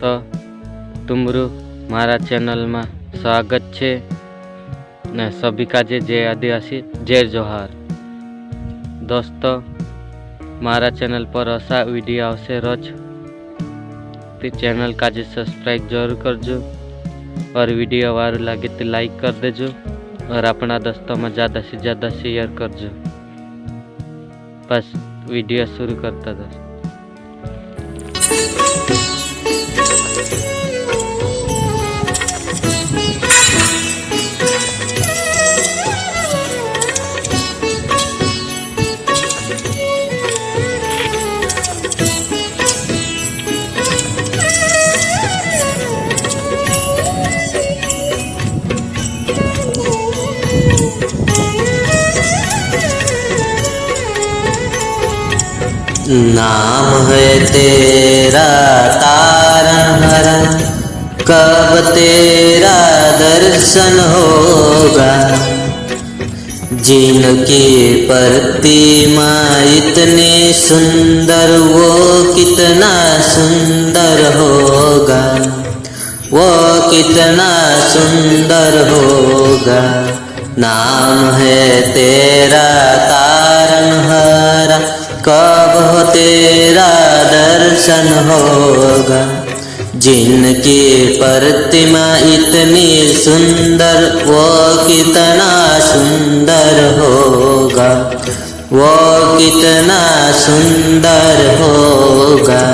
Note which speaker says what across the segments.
Speaker 1: तो तुमरू मारा चैनल में स्वागत छे ने सभी का जय आदिवासी जय जोहार। दोस्तों मारा चैनल पर ऐसा वीडियो आवशे रोज, तो चैनल का सब्सक्राइब जरूर करजो और वीडियो वारू लगे तो लाइक कर देजो और अपना दोस्तों में ज़्यादा से ज़्यादा शेयर करजो। बस वीडियो शुरू करता दोस्त।
Speaker 2: नाम है तेरा तारनहारा, कब तेरा दर्शन होगा। जिनकी प्रतिमा इतनी सुंदर, वो कितना सुंदर होगा, वो कितना सुंदर होगा। नाम है तेरा तारनहारा, कब हो तेरा दर्शन होगा। जिनकी प्रतिमा इतनी सुंदर, वो कितना सुंदर होगा, वो कितना सुंदर होगा।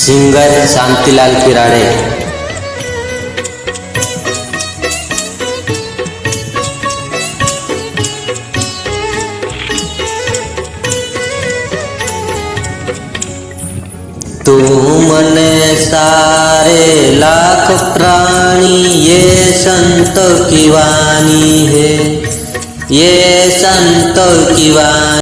Speaker 2: सिंगर शांतिलाल किराड़े। तू मने सारे लाख प्राणी, ये संतों की वाणी है, ये संतों की वाणी।